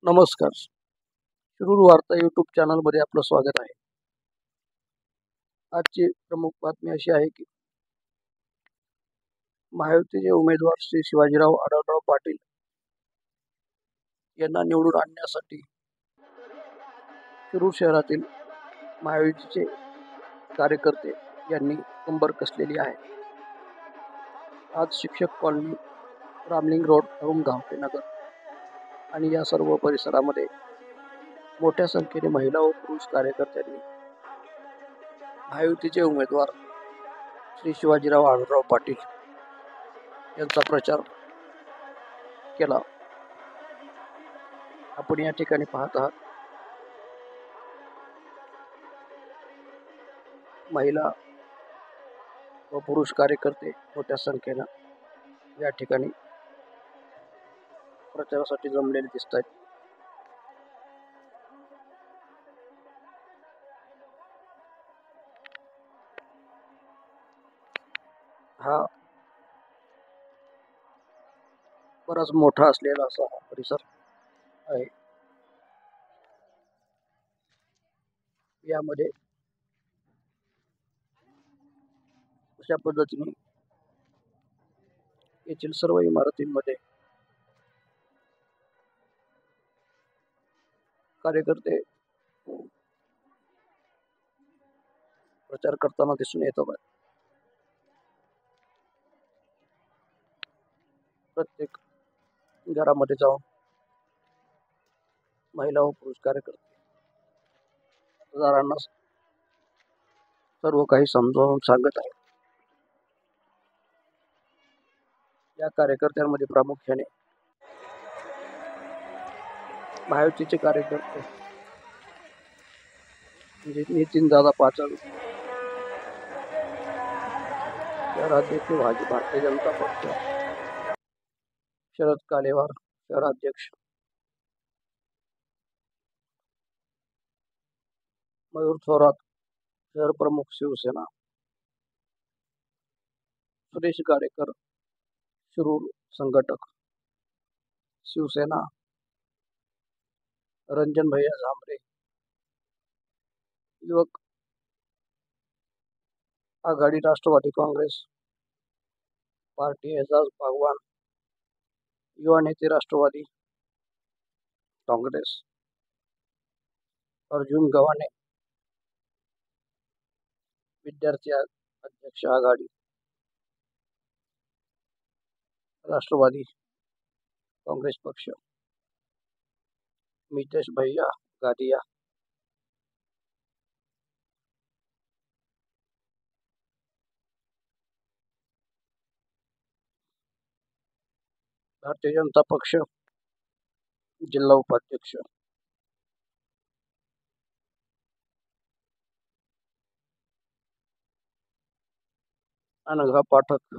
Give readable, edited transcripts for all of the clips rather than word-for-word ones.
नमस्कार. शिरूर वार्ता यूट्यूब चॅनलमध्ये आपलं स्वागत आहे. आजची प्रमुख बातमी अशी आहे की महायुतीचे उमेदवार श्री शिवाजीराव आढळराव पाटील यांना निवडून आणण्यासाठी शिरूर शहरातील महायुतीचे कार्यकर्ते यांनी कंबर कसलेली आहे. आज शिक्षक कॉलनी, रामलिंग रोड, अरुण गावटे नगर आणि या सर्व परिसरामध्ये मोठ्या संख्येने महिला व पुरुष कार्यकर्त्यांनी महायुतीचे उमेदवार श्री शिवाजीराव आढळराव पाटील यांचा प्रचार केला. आपण या ठिकाणी पाहत आहात महिला व पुरुष कार्यकर्ते मोठ्या संख्येनं या ठिकाणी प्रचारासाठी जमलेले दिसत आहेत. हा बराच मोठा असलेला असा हा परिसर आहे. यामध्ये अशा पद्धतीने येथील सर्व इमारतींमध्ये कार्यकर्ते प्रचार करताना दिसून येतात. प्रत्येक घरामध्ये जाऊन महिला व पुरुष कार्यकर्ते मतदारांना सर्व काही समजावून सांगत आहेत. या कार्यकर्त्यांमध्ये प्रामुख्याने महायुतीचे कार्यकर्ते म्हणजे नितीन दादा पाचल, शहराध्यक्ष भारतीय जनता पक्ष, शरद कालेवार शहराध्यक्ष, मयूर थोरात शहर प्रमुख शिवसेना, सुरेश गाडेकर शिरूर संघटक शिवसेना, रंजन भैया झांबरे युवक आघाडी राष्ट्रवादी काँग्रेस पार्टी, एजाज बागवान युवा नेते राष्ट्रवादी काँग्रेस, अर्जुन गव्हाणे विद्यार्थी अध्यक्ष आघाडी राष्ट्रवादी काँग्रेस पक्ष, मितेश भैया गादिया भारतीय जनता पक्ष जिल्हा उपाध्यक्ष, अनघा पाठक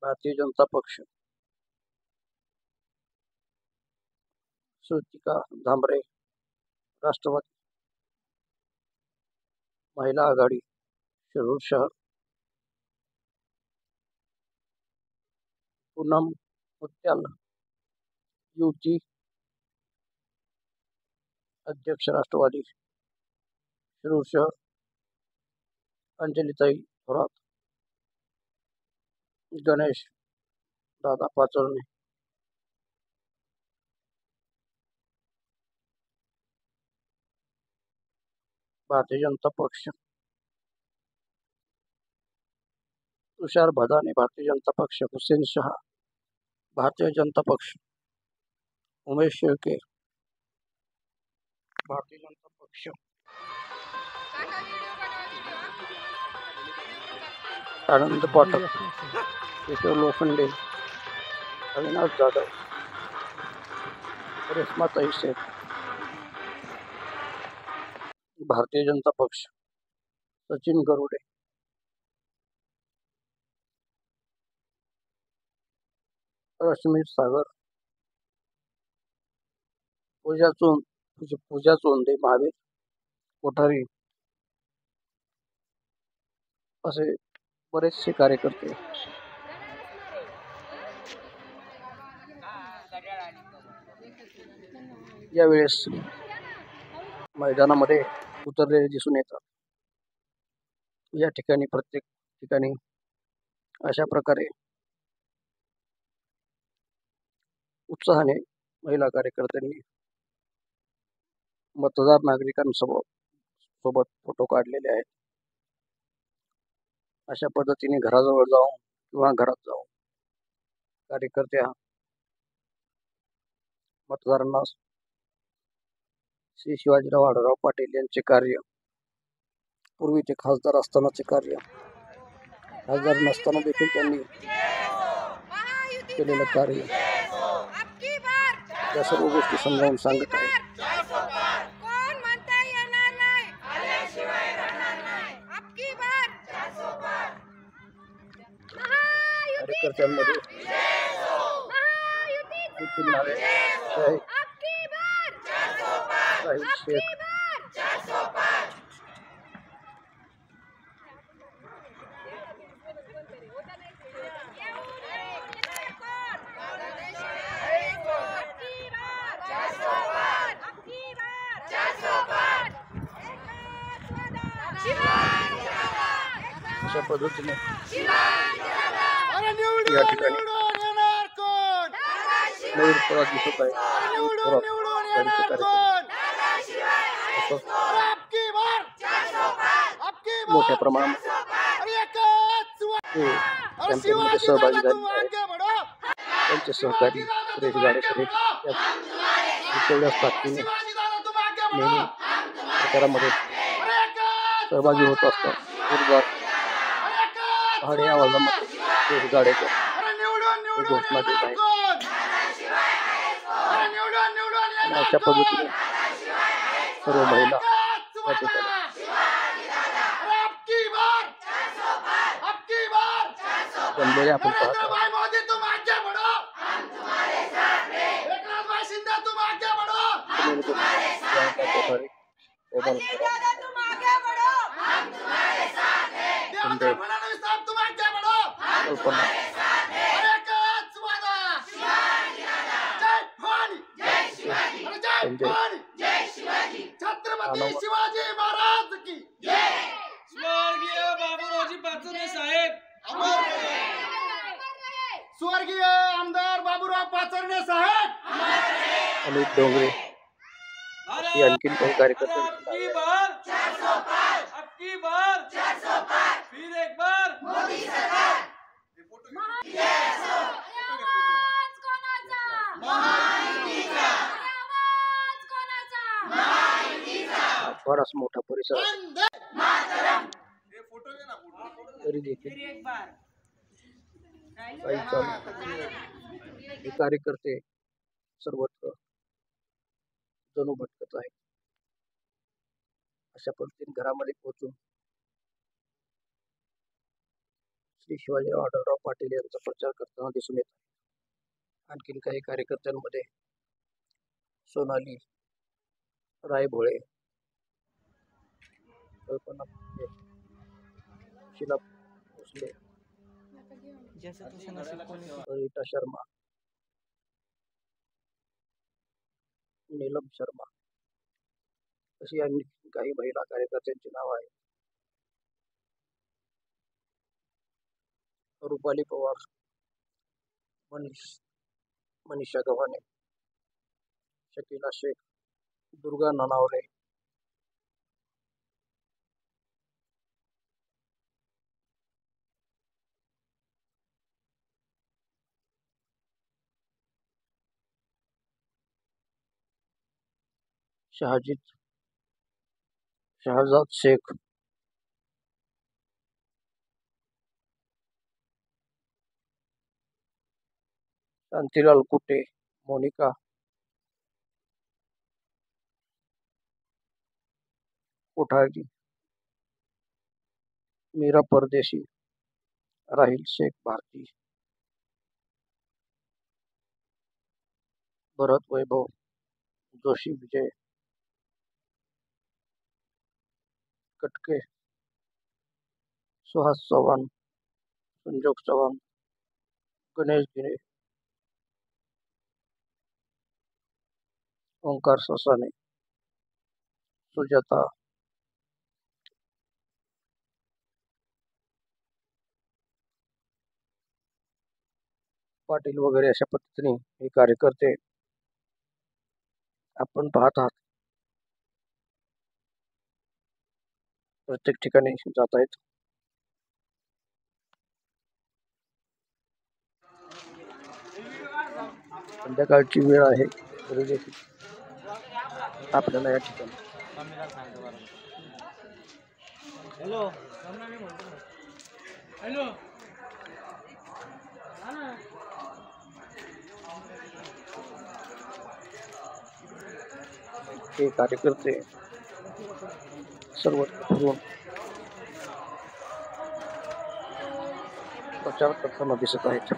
भारतीय जनता पक्ष, श्रुतिका झांबरे राष्ट्रवादी महिला आघाडी शिरूर शहर, पूनम मुत्याल युवती अध्यक्ष राष्ट्रवादी शिरूर शहर, अंजलीताई थोरात, गणेश दादा पाचळणे भारतीय जनता पक्ष, तुषार भदाने भारतीय जनता पक्ष, हुसेन शहा भारतीय जनता पक्ष, उमेश शेळके भारतीय जनता पक्ष, आनंद पाठक, केशव लोखंडे, अविनाश जाधव, रेश्माताई शेख भारतीय जनता पक्ष, सचिन गरुडे रश्मी सागर, पूजा चोंदे महावीर कोठारी असे बरेचसे कार्यकर्ते यावेळेस मैदानामध्ये उतरलेले दिसून येतात. या ठिकाणी प्रत्येक ठिकाणी अशा प्रकारे उत्साहाने महिला कार्यकर्त्यांनी मतदार नागरिकांसोबत फोटो काढलेले आहेत. अशा पद्धतीने घराजवळ जाऊन किंवा घरात जाऊन कार्यकर्त्या मतदारांना श्री शिवाजीराव आढळराव पाटील यांचे कार्य, पूर्वी ते खासदार असतानाचे कार्य, खासदार नसताना देखील त्यांनी केलेलं कार्य, या सर्व गोष्टी समजावून सांगत आहेत. कार्यकर्त्यांमध्ये नितीन नाळे, राहील शेख, अशा पद्धतीने या ठिकाणी मयूर थोरात दिसत आहे. गाडीचे कार्यक्रम मोठ्या प्रमाणात कॅम्पेनमध्ये सहभागी झाले आहेत. त्यांचे सहकारी सुरेश गाडेकर तेवढ्याच ताकदीने नेहमी प्रचारामध्ये सहभागी होत असतात. पहाडी आवाजामध्ये सुरेश गाडेकर ही घोषणा देत आहेत. अशा पद्धतीने सर्व महिला या ठिकाणी जमलेले आपण पाहतो. छत्रपती शिवाजी महाराज की जय. स्वर्गीय बाबूरावजी पाचरणे साहेब अमर रहे. स्वर्गीय आमदार बाबूराव पाचरणे साहेब अमर रहे. अमित डोंगरे आणखीन काही कार्यकर्ते अबकी बार 405, अबकी बार 405, फिर एक बार मोदी सरकार. बराच मोठा परिसर तरी देखील काही चालू कार्यकर्ते सर्वत्र जणू भटकत आहेत. अशा पद्धतीने घरामध्ये पोहोचून श्री शिवाजीराव आढळराव पाटील यांचा प्रचार करताना दिसून येत आहे. आणखीन काही कार्यकर्त्यांमध्ये सोनाली रायभोळे, कल्पना शीला भोसले, रीता शर्मा, नीलम शर्मा अशी आणखी काही महिला कार्यकर्त्यांची नाव आहेत. रुपाली पवार, मनीषा गव्हाणे, शकीला शेख, दुर्गा ननावरे, शहजाद शेख, शांतीलाल कुटे, मोनिका कोठारी, मीरा परदेशी, राहिल शेख भारती, भरत वैभव जोशी, विजय कटके, सुहास चव्हाण, संजोग चव्हाण, गणेश गिरे, ओंकार ससाने, सुजाता पाटील वगैरे अशा पद्धतीने हे कार्यकर्ते आपण पाहत आहात प्रत्येक ठिकाणी जात आहेत. संध्याकाळची वेळ आहे तरी देखील आपल्याला या ठिकाणी हॅलो हॅलो हे कार्यकर्ते सर्वत्र फिरून प्रचार करताना दिसत आहेत.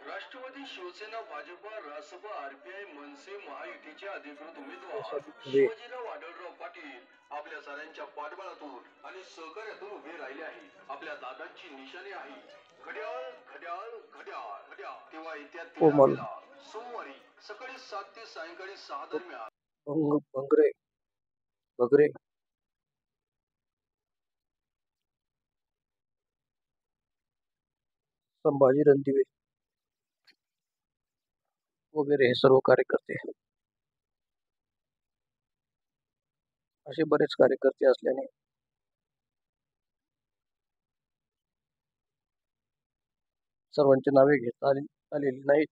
राष्ट्रवादी शिवसेना भाजप रासप आरपीआय मनसे महायुतीचे अधिकृत उमेदवार देशातील खरे शिवाजीराव आढळराव पाटील आपल्या साऱ्यांच्या पाठबळातून आणि सहकार्यातून उभे राहिले आहे. आपल्या दादांची निशाणी आहे घड्याळ घड्याळ घड्याळ घड्याळ. तेव्हा येत्या 13 कोमल मेला सोमवारी सकाळी 7 ते सायंकाळी 6 दरम्यान बगरे संभाजी रणदिवे वगैरे हे सर्व कार्यकर्ते असे बरेच कार्यकर्ते असल्याने सर्वांची नावे घेता आलेली नाहीत.